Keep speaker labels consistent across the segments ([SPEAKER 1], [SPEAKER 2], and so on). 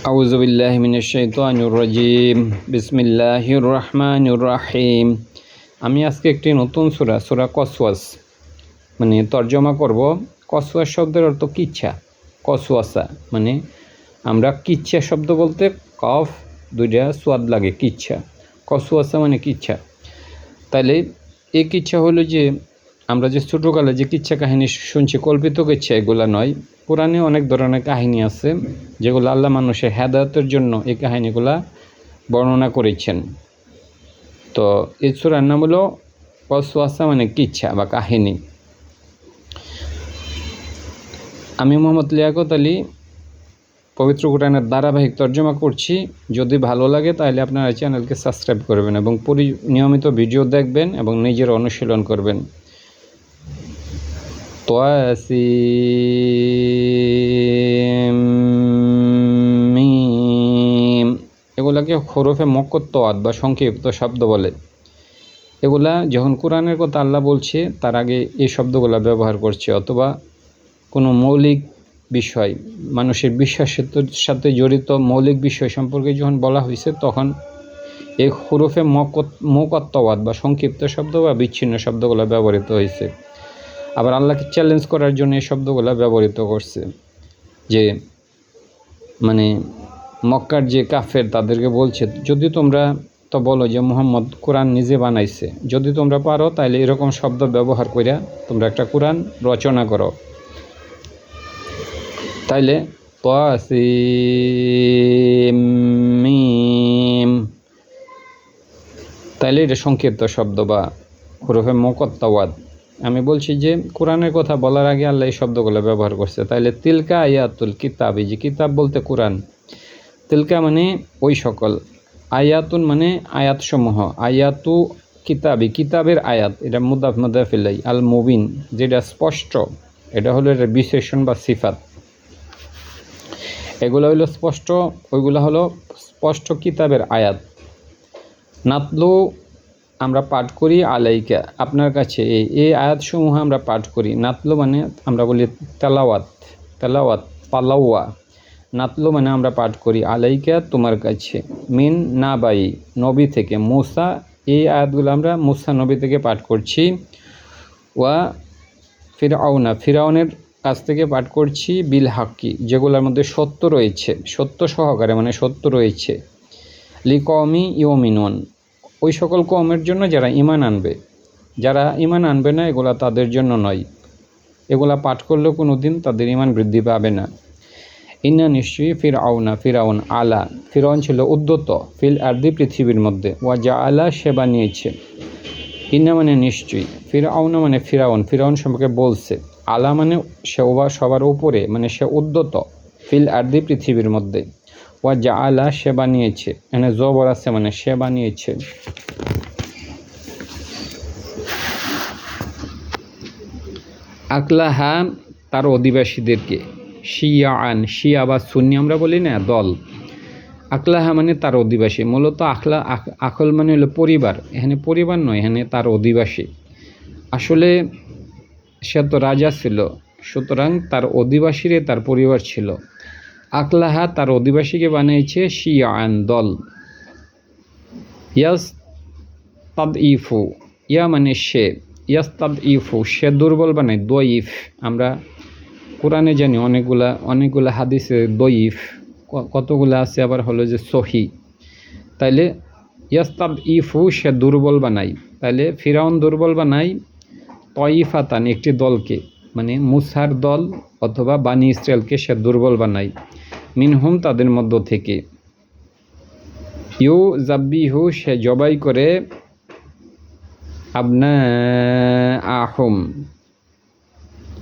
[SPEAKER 1] আউযু বিল্লাহি মিনাশ শাইতানির রাজিম। বিসমিল্লাহির রহমানির রহিম। আমি আজকে একটি নতুন সূরা কসওয়াস মানে তর্জমা করব। কসওয়াস শব্দের অর্থ কিচ্ছা। কসওয়াসা মানে আমরা কিচ্ছা শব্দ বলতে কফ দুইটা সোয়াদ লাগে, কিচ্ছা। কসওয়াসা মানে কিচ্ছা। তাইলে এই কিচ্ছা হলো যে আমরা যে ছোটোকালে যে কিচ্ছা কাহিনী শুনছি, কল্পিত কিচ্ছা এগুলা নয়। কোরআনে অনেক ধরনের কাহিনী আছে যেগুলো আল্লাহ মানুষের হেদায়েতের জন্য এই কাহিনীগুলা বর্ণনা করেছেন। তো এই সূরার নাম হলো কসওয়াসা মানে কিচ্ছা বা কাহিনী। আমি মোহাম্মদ লিয়াকত আলী পবিত্র কোরআনের ধারাবাহিক তর্জমা করছি। যদি ভালো লাগে তাহলে আপনারা চ্যানেলকে সাবস্ক্রাইব করবেন এবং নিয়মিত ভিডিও দেখবেন এবং নিজের অনুশীলন করবেন। এগুলাকে হরফে মুকাত্তাআত বা সংক্ষিপ্ত শব্দ বলে। এগুলা যখন কোরআনের কথা আল্লাহ বলছে তার আগে এই শব্দগুলো ব্যবহার করছে, অথবা কোনো মৌলিক বিষয়, মানুষের বিশ্বাসের সাথে জড়িত মৌলিক বিষয় সম্পর্কে যখন বলা হয়েছে তখন এই হরফে মুকাত্তাআত বা সংক্ষিপ্ত শব্দ বা বিচ্ছিন্ন শব্দগুলো ব্যবহৃত হয়েছে। আবার আল্লাহকে চ্যালেঞ্জ করার জন্য এই শব্দগুলো ব্যবহৃত করছে। যে মানে মক্কার যে কাফের তাদেরকে বলছে, যদি তোমরা তো বলো যে মুহাম্মদ কোরআন নিজে বানাইছে, যদি তোমরা পারো তাহলে এরকম শব্দ ব্যবহার করিয়া তোমরা একটা কোরআন রচনা করো। তাইলে তাসিম, তাইলে এটা সংক্ষিপ্ত শব্দ বা হরফে মুকাত্তাআত। আমি বলছি যে কোরআনের কথা বলার আগে আল্লাহ এই শব্দগুলো ব্যবহার করছে। তাইলে তিলকা আয়াতুল কিতাব, এই যে কিতাব বলতে কোরআন, তিলকা মানে ওই সকল, আয়াতুন মানে আয়াতসমূহ, আয়াতু কিতাবি কিতাবের আয়াত, এটা মুদাফ মুদাফ ইলাইহি, আল মুবিন যেটা স্পষ্ট, এটা হলো এর বিশেষণ বা সিফাত। এগুলো হলো স্পষ্ট, ওইগুলো হলো স্পষ্ট কিতাবের আয়াত। নাতলু আমরা পাঠ করি আলাইকা আপনার কাছে, এই আয়াতসমূহ আমরা পাঠ করি। নাতলু মানে আমরা বলি তেলাওয়াত, তেলাওয়াত পালাওয়া। নাতলু মানে আমরা পাঠ করি আলাইকা তোমার কাছে, মিন নাবাই নবী থেকে, মুসা, এই আয়াতগুলো আমরা মুসা নবী থেকে পাঠ করছি। ওয়া ফিরআউনা ফিরআউনের কাছ থেকে পাঠ করছি, বিল হাক্কি যেগুলোর মধ্যে সত্য রয়েছে, সত্য সহকারে মানে সত্য রয়েছে। লিকওমি ইউমিনুন ওই সকল কওমের জন্য যারা ঈমান আনবে, যারা ঈমান আনবে না এগুলা তাদের জন্য নয়, এগুলা পাঠ করলেও কোনো দিন তাদের ঈমান বৃদ্ধি পাবে না। ইন্না নিশ্চয়ই ফিরআউন আলা, ফিরআউন ছিল উদ্ধত, ফিল আরদি পৃথিবীর মধ্যে, ওয়া জাআলা সে বানিয়েছে। ইন্না মানে নিশ্চয়ই, ফিরআউন মানে ফিরআউন সম্পর্কে বলছে, আলা মানে সে সবার উপরে, মানে সে উদ্ধত, ফিল আরদি পৃথিবীর মধ্যে, ওয়া জাআলা সে বানিয়েছে, এখানে জবর আছে মানে সে বানিয়েছে। আকলাহা তার অধিবাসীদেরকে, শিয়াআন শিয়া বা সুন্নি আমরা বলি না দল, আকলাহা মানে তার অধিবাসী। মূলত আকল মানে হলো পরিবার, এখানে পরিবার নয়, এখানে তার অধিবাসী। আসলে সে তো রাজা ছিল, সুতরাং তার অধিবাসীরে তার পরিবার ছিল। আকলাহা তার অধিবাসীকে বানিয়েছে শিয়াআন দল। ইয়াস্তাদঈফু ইয়া মানে সে, ইয়াস্তাদঈফু সে দুর্বল বানায়, দয়ীফ আমরা কোরআনে জানি অনেকগুলা হাদিসে দয়ীফ, কতগুলো আছে আবার হলো যে সহি। তাইলে ইয়াস্তাদঈফু সে দুর্বল বানাই, তাইলে ফিরআউন দুর্বল বানাই তয়িফাতান একটি দলকে, মানে মুসার দল অথবা বানি ইসরায়েলকে সে দুর্বল বানাই, মিনহুম তাদের মধ্য থেকে। ইউ জাব্বিহু সে জবাই করে, আবনা আহম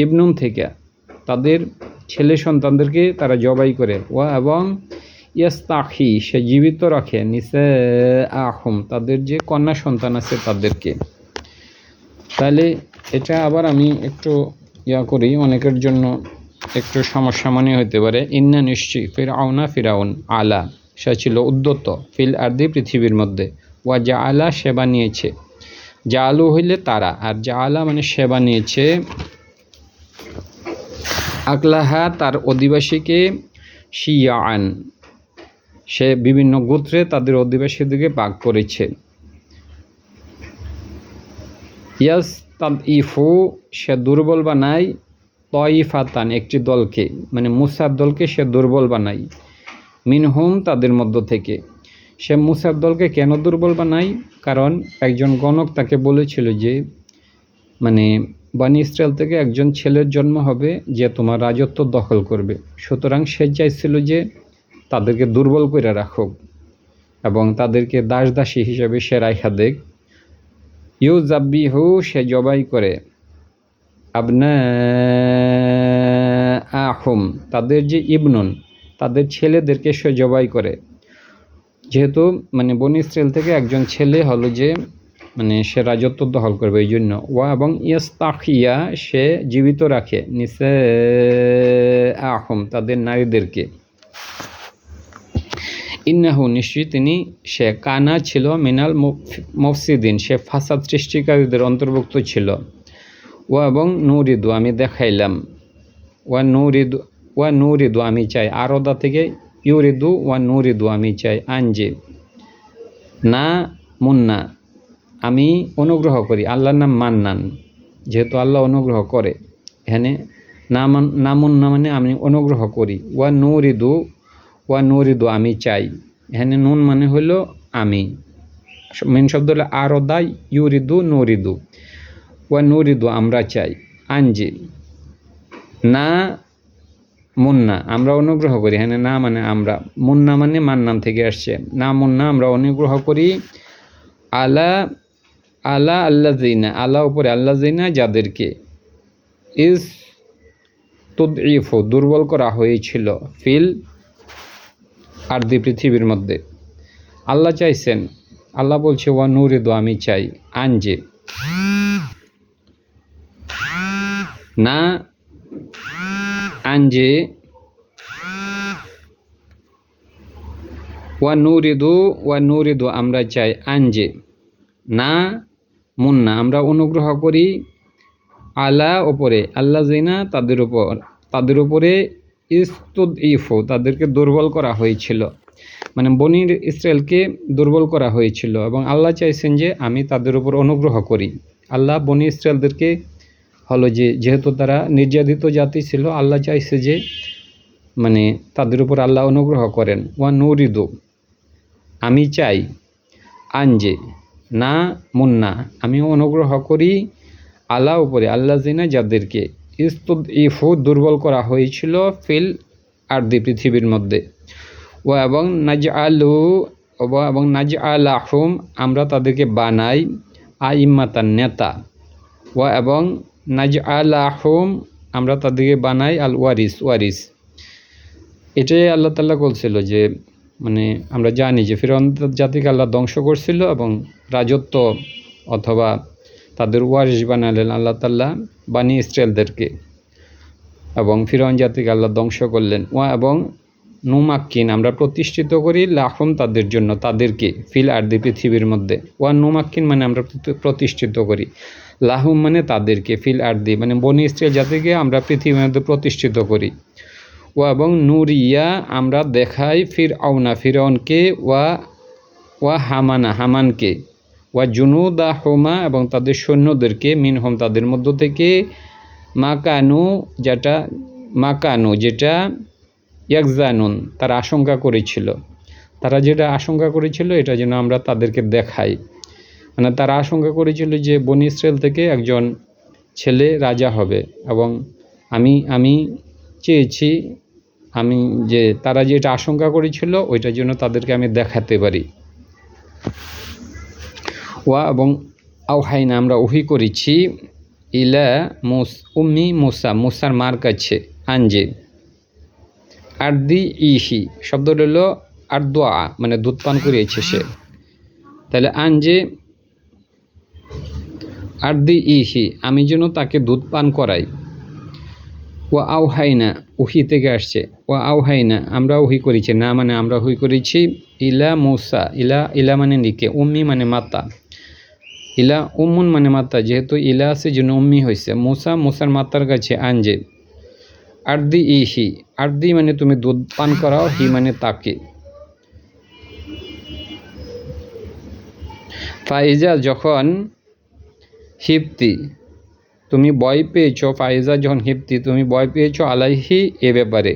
[SPEAKER 1] ইবনুম থেকে তাদের ছেলে সন্তানদেরকে তারা জবাই করে, ওয়া এবং ইয়াস্তাহি সে জীবিত রাখে, নিসা আহম তাদের যে কন্যা সন্তান আছে তাদেরকে। তাহলে এটা আবার আমি একটু করি, অনেকের জন্য একটু সমস্যা মনে হতে পারে। ইন্না নিশ্চয়ই ফিরআউন আলা সে ছিল উদ্ধত, ফিল আরদি পৃথিবীর মধ্যে, ওয়া জাআলা সে বানিয়েছে, জাআলু হইলে তারা, আর জাআলা মানে সে বানিয়েছে, আকলাহা তার অধিবাসীকে, শিয়াআন সে বিভিন্ন গোত্রে তাদের অধিবাসীদেরকে ভাগ করেছে। ইয়াস্তাদঈফু সে দুর্বল বানায় তয়ফাতান একটি দলকে, মানে মুসার দলকে সে দুর্বল বানায়, মিনহুম তাদের মধ্য থেকে। সে মুসার দলকে কেন দুর্বল বানায়? কারণ একজন গণক তাকে বলেছিল যে মানে বনী ইসরায়েল থেকে একজন ছেলের জন্ম হবে যে তোমার রাজত্ব দখল করবে, সুতরাং সে চাইছিল যে তাদেরকে দুর্বল করে রাখুক এবং তাদেরকে দাস দাসী হিসেবে সে রাইখা দেখ। ইউজাব্বিহু সে জবাই করে, আবনা আহুম তাদের যে ইবনুন তাদের ছেলেদেরকে সে জবাই করে, যেহেতু মানে বনী ইসরায়েল থেকে একজন ছেলে হলো যে মানে সে রাজত্ব দখল করবে এই জন্য। ওয়া এবং ইয়াস্তাখিয়া সে জীবিত রাখে নিসে আহুম তাদের নারীদেরকে। ইন্নাহু নিশ্চয়ই তিনি সে কানা ছিল মিনাল মুফসিদিন সে ফাসাদ সৃষ্টিকারীদের অন্তর্ভুক্ত ছিল। ওয়া এবং নুরিদু আমি দেখাইলাম, ওয়া নুরিদু আমি চাই, আরদা থেকে ইউরিদু ওয়া নুরিদু আমি চাই, আনজে না মুন্না আমি অনুগ্রহ করি, আল্লাহর নাম মান্নান যেহেতু আল্লাহ অনুগ্রহ করে, এখানে না মুন্না মানে আমি অনুগ্রহ করি। ওয়া নুরিদু আমি চাই, এখানে নুন মানে হলো আমি, মেন শব্দ হলো আরদা ইউরিদু নুরিদু। ওয়া নুরিদু আমরা চাই, আনজি না মুন্না আমরা অনুগ্রহ করি, এখানে না মানে আমরা, মুন্না মানে মান্নান থেকে আসছে, না মুন্না আমরা অনুগ্রহ করি, আল্লাযিনা আল্লাহ উপরে, আল্লাযিনা যাদেরকে, ইস তুদঈফু দুর্বল করা হয়েছিল, ফিল আরদি পৃথিবীর মধ্যে। আল্লাহ চাইছেন, আল্লাহ বলছে ওয়া নুরিদু আমি চাই, আনজে না আনজে ওয়া নুরিদু আমরা চাই, আনজে না মুন্না আমরা অনুগ্রহ করি, আলা ওপরে, আল্লাযিনা তাদের উপরে ইস্তুদঈফু তাদেরকে দুর্বল করা হয়েছিল, মানে বনী ইসরায়েলকে দুর্বল করা হয়েছিল এবং আল্লাহ চাইছেন যে আমি তাদের উপর অনুগ্রহ করি। আল্লাহ বনী ইসরায়েলদেরকে হলো যে যেহেতু তারা নির্যাতিত জাতি ছিল, আল্লাহ চাইছে যে মানে তাদের উপর আল্লাহ অনুগ্রহ করেন। ওয়া নুরিদু আমি চাই, আনজে না মুন্না আমি অনুগ্রহ করি, আল্লাহ উপরে, আল্লাযিনা যাদেরকে, ইস্তুদঈফু দুর্বল করা হয়েছিল, ফিল আরদি পৃথিবীর মধ্যে। ও এবং নাজআলাহুম আমরা তাদেরকে বানাই, আইম্মাতান নেতা। ও এবং নাজআলাহুম আমরা তাদেরকে বানাই আল ওয়ারিস। এটাই আল্লাহ তাআলা বলছিল যে মানে আমরা জানি যে ফিরআউন জাতিকে আল্লাহ ধ্বংস করছিল এবং রাজত্ব অথবা তাদের ওয়ারিস বানালেন আল্লাহ তাআলা বনী ইসরায়েলদেরকে, এবং ফিরআউন জাতিকে আল্লাহ ধ্বংস করলেন। ওয়া এবং নুমাক্কিন আমরা প্রতিষ্ঠিত করি, লাহুম তাদের জন্য, তাদেরকে, ফিল আরদি পৃথিবীর মধ্যে। ওয়া নুমাক্কিন মানে আমরা প্রতিষ্ঠিত করি, লাহুম মানে তাদেরকে, ফিল আরদি মানে বনী ইসরায়েল জাতিকে আমরা পৃথিবীর মধ্যে প্রতিষ্ঠিত করি। ও এবং নুরিয়া আমরা দেখাই ফিরআউনকে, ওয়া হামানকে, ওয়া জুনুদাহুমা এবং তাদের সৈন্যদেরকে, মিনহুম তাদের মধ্য থেকে, মাকানু যেটা ইয়াকজানুন তারা আশঙ্কা করেছিল, এটা যেন আমরা তাদেরকে দেখাই, মানে তারা আশঙ্কা করেছিল যে বনী ইসরায়েল থেকে একজন ছেলে রাজা হবে, এবং আমি চেয়েছি আমি যে তারা যেটা আশঙ্কা করেছিল ওইটার জন্য তাদেরকে আমি দেখাতে পারি। ওয়া এবং আওহাইনা আমরা ওহী করেছি, ইলা উম্মি মুসার মার কাছে, আনজে আরদি ইহি শব্দ হলো আরদোয়া মানে দুধ পান করিয়েছে সে, তাহলে আনজে আরদি ইহি আমি যেন তাকে দুধ পান করাই। ওয়া আওহাইনা ওহি থেকে আসছে, ওয়া আওহাইনা আমরা ওহি করেছি, না মানে আমরা ওহি করেছি, ইলা মুসা ইলা মানে নিকে, উম্মি মানে মাতা, ইলা উম্মুন মানে মাতা, যেহেতু ইলা আছে জন্য উম্মি হয়েছে, মুসার মাতার কাছে, আনজে আরদি ইহি আরদি মানে তুমি দুধ পান করাও, হি মানে তাকে, ফাইজা যখন হিপ্তি তুমি ভয় পেয়েছ, ফাইজা যখন হিপ্তি তুমি ভয় পেয়েছ, আলাইহি এ ব্যাপারে,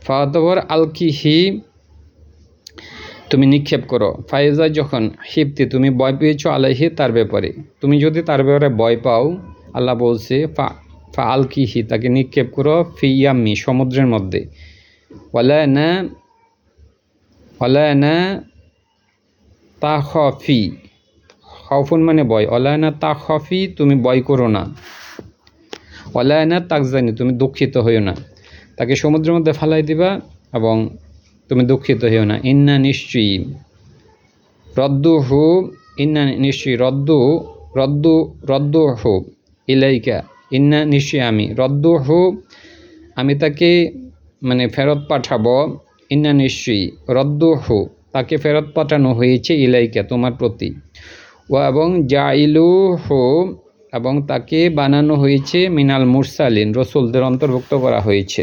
[SPEAKER 1] ফাতবর আলকিহি তুমি নিক্ষেপ করো, ফাইজা যখন হিপ্তি তুমি ভয় পেয়েছ, আলাইহি তার ব্যাপারে, তুমি যদি তার ব্যাপারে ভয় পাও, আল্লাহ বলছে ফা আলকিহি তাকে নিক্ষেপ করো, ফি ইয়াম্মি সমুদ্রের মধ্যে, ওয়ালা না তা খফি, খফুন মানে ভয়, ওয়ালা না তা খফি তুমি ভয় করো না, ওয়ালা না তাকজানি তুমি দুঃখিত হইও না, তাকে সমুদ্রের মধ্যে ফালাই দিবা এবং তুমি দুঃখিত হইও না। ইন্না নিশ্চয়ই রদ্দুহু, ইন্না নিশ্চয়ই রদ্দুহু ইলাইকা, ইন্না নিশ্চয়ই আমি রদ্দুহু আমি তাকে মানে ফেরত পাঠাবো, ইন্না নিশ্চয়ই রদ্দুহু তাকে ফেরত পাঠানো হয়েছে, ইলাইকা তোমার প্রতি, ও এবং জাইলুহু এবং তাকে বানানো হয়েছে, মিনাল মুরসালিন রসুলদের অন্তর্ভুক্ত করা হয়েছে।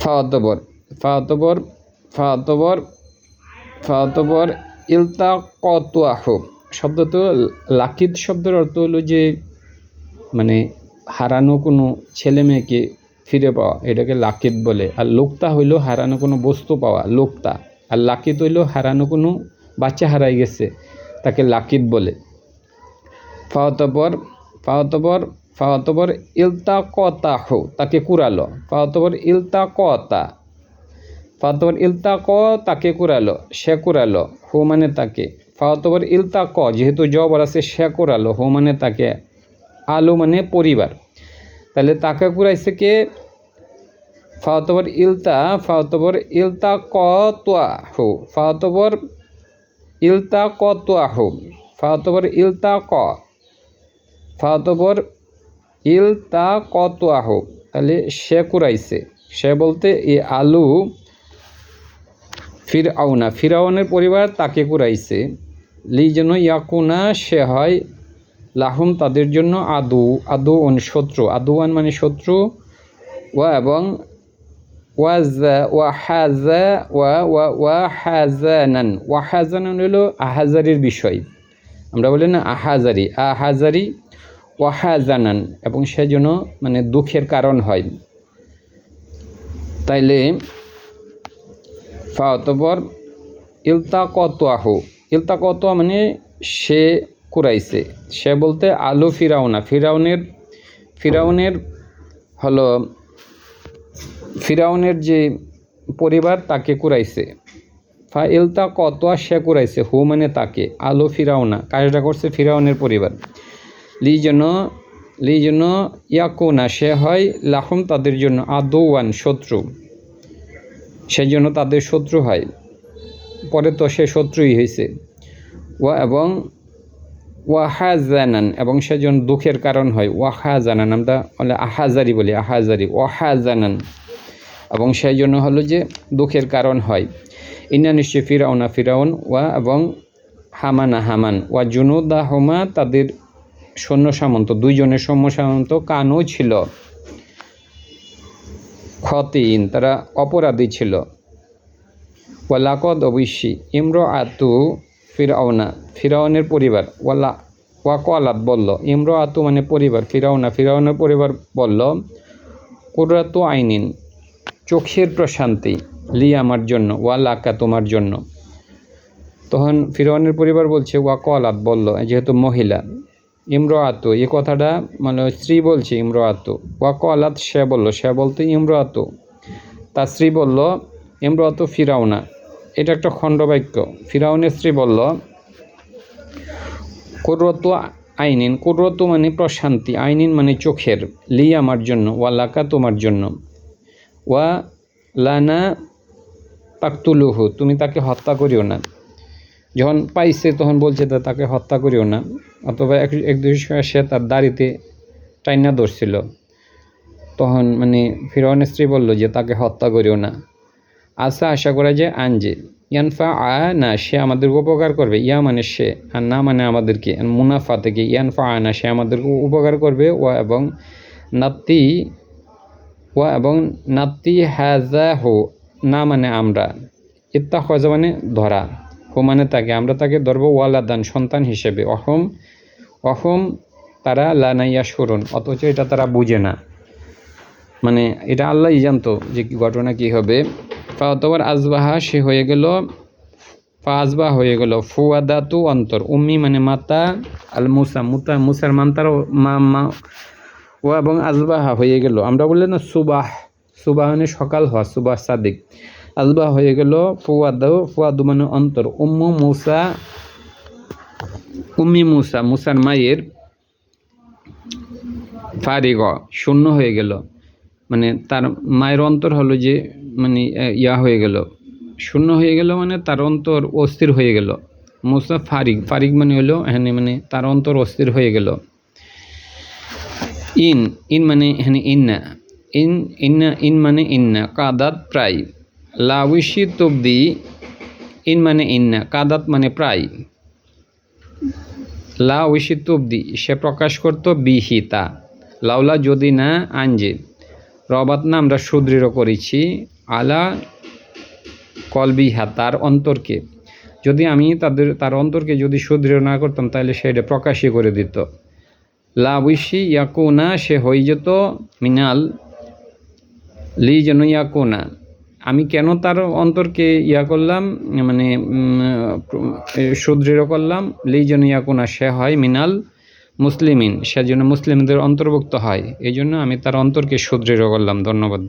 [SPEAKER 1] ফাতবর ইলতাকাতুহু শব্দ তো লাকিদ শব্দের অর্থ হলো যে মানে হারানো কোনো ছেলে মেয়েকে ফিরে পাওয়া, এটাকে লাকিদ বলে। আর লোকতা হইল হারানো কোনো বস্তু পাওয়া, লোকতা। আর লাকিদ হইল হারানো কোনো বাচ্চা হারাই গেছে, তাকে লাকিদ বলে। ফাওয়াতবর ইলতাকাতাহু তাকে কুড়ালো, ফাওয়াতবর ইলতাক তাকে কুড়ালো, সে কুড়ালো, হু মানে তাকে, ফাওয়াতবর ইলতাক যেহেতু জবর আছে, সে কুড়ালো, হু মানে তাকে, আলু মানে পরিবার, তাহলে তাকে কুড়াইছে কে? ফাওয়াতবর ইলতাকাতুহু, ফাওয়াতবর ইলতাকাতুহু তাহলে সে কুড়াইছে, সে বলতে এই আলু ফিরাউনের পরিবার তাকে কুড়াইছে, লি যেন ইয়াকুনা সে হয়, লাহুম তাদের জন্য, আদুন শত্রু, আদুয়ান মানে শত্রু, ওয়া এবং ওয়াহাজানান হলো আহাজারির বিষয়, আমরা বলি না আহাজারি, ওয়াহাজানান এবং সেজন্য মানে দুঃখের কারণ হয়। তাইলে ফাতবর ইলতাকাতুহু মানে সে কুরাইছে, সে বলতে আলু ফিরাউনের হলো ফিরাউনের যে পরিবার তাকে কুরাইছে, ইলতাকাতুহু সে কুরাইছে, হু মানে তাকে, আলু ফিরাউনা কাজটা করছে ফিরাউনের পরিবার, লি যেন ইয়াকুনা সে হয়, লাহুম তাদের জন্য, আদুওয়ান শত্রু, সেজন্য তাদের শত্রু হয়, পরে তো সে শত্রুই হয়েছে, এবং ওয়াহাজানান এবং সেজন্য দুঃখের কারণ হয়, ওয়াহাজানান আমরা বলে আহাজারি বলি, ওয়াহাজানান এবং সেই জন্য হলো যে দুঃখের কারণ হয়। ইন্না নিশ্চয় ফিরাউন এবং হামান ওয়া জুনুদাহুমা তাদের সৈন্য সামন্ত, দুইজনের সৈন্য সামন্ত, কানও ছিল খতিন তারা অপরাধী ছিল, ওয়ালাকদ অবশ্যই, ইমরাআতু ফিরাউনের পরিবার, ওয়াকালাত বলল, ইমরাআতু মানে পরিবার, ফিরাউনের পরিবার বলল, কুররাতু আইনিন চোখের প্রশান্তি, লি আমার জন্য, ওয়ালাকা তোমার জন্য। তখন ফিরাউনের পরিবার বলছে, ওয়াকালাত বলল, যেহেতু মহিলা, ইমরাআতু এই কথাটা মানে স্ত্রী বলছে, ইমরাআতু, ওয়াকালাত সে বলতে ইমরাআতু, তার স্ত্রী বলল, ইমরাআতু ফিরাউনা, এটা একটা খণ্ডবাক্য। ফিরাউনের স্ত্রী বলল, কুররাতু আইনিন, কুররাতু মানে প্রশান্তি, আইনিন মানে চোখের, লি আমার জন্য, ওয়ালাকা তোমার জন্য, ওয়া লানা তাকতুলুহু তুমি তাকে হত্যা করিও না। যখন পাইছে তখন বলছে তাকে হত্যা করিও না, অথবা একদিন সে তার দাড়িতে টাইনা ধরছিল, তখন মানে ফিরাউনের স্ত্রী বলল যে তাকে হত্যা করিও না। আশা করা যায় আনজে, ইয়ানফা না সে আমাদেরকে উপকার করবে, ইয়া মানে সে, আর না মানে আমাদেরকে, মুনাফা থেকে ইয়ানফা না সে আমাদেরকে উপকার করবে, এবং নাত্তি হাজা হো না মানে আমরা, ইত্তা খজা মানে ধরা, হো মানে তাকে, আমরা তাকে ধরব ওয়ালাদান সন্তান হিসেবে। অহম তারা লানাইয়া সুরন, অথচ এটা তারা বুঝে না, মানে এটা আল্লাহই জানতো যে ঘটনা কি হবে। ফাতবার আজবাহা সে হয়ে গেল, ফাজবা হয়ে গেল, ফুয়াদাতু অন্তর, উম্মি মানে মাতা, আল মুসা মুসার মান্তার মা ও, এবং আজবাহা হয়ে গেল। আমরা বললে না সুবাহ মানে সকাল হওয়া, সুবাহ সাদিক, আজবাহ হয়ে গেল। ফুয়াদু মানে অন্তর, উম্মি মুসার মায়ের ফারিগ শূন্য হয়ে গেল, মানে তার মায়ের অন্তর হলো যে মানে হয়ে গেল, শূন্য হয়ে গেল, মানে তার অন্তর অস্থির হয়ে গেল। মুসা ফারিগ মানে হলো এখানে মানে তার অন্তর অস্থির হয়ে গেল। ইন মানে এখানে ইন মানে ইন্না, কাদাত প্রায়, লাউইশি তবদি, ইন মানে ইন্না, কাদাত মানে প্রায়, লাউইশি তবদি সে প্রকাশ করত, বিহিতা লাউলা যদি না, আঞ্জে রবাত না আমরা সুদৃঢ় করেছি, আলা কলবিহা তার অন্তরকে, যদি আমি তার অন্তরকে যদি সুদৃঢ় না করতাম তাহলে সেটা প্রকাশই করে দিত। লাউইশি ইয়াকুনা সে হয়ে যেত, মিনাল লি যেন ইয়াকুনা, আমি কেন তার অন্তরকে করলাম মানে সুদৃঢ় করলাম, লি যেন ইয়াকুনা সে হয়, মিনাল মুসলিমিন সে যেন মুসলিমদের অন্তর্ভুক্ত হয়, এই জন্য আমি তার অন্তরকে সুদৃঢ় করলাম। ধন্যবাদ।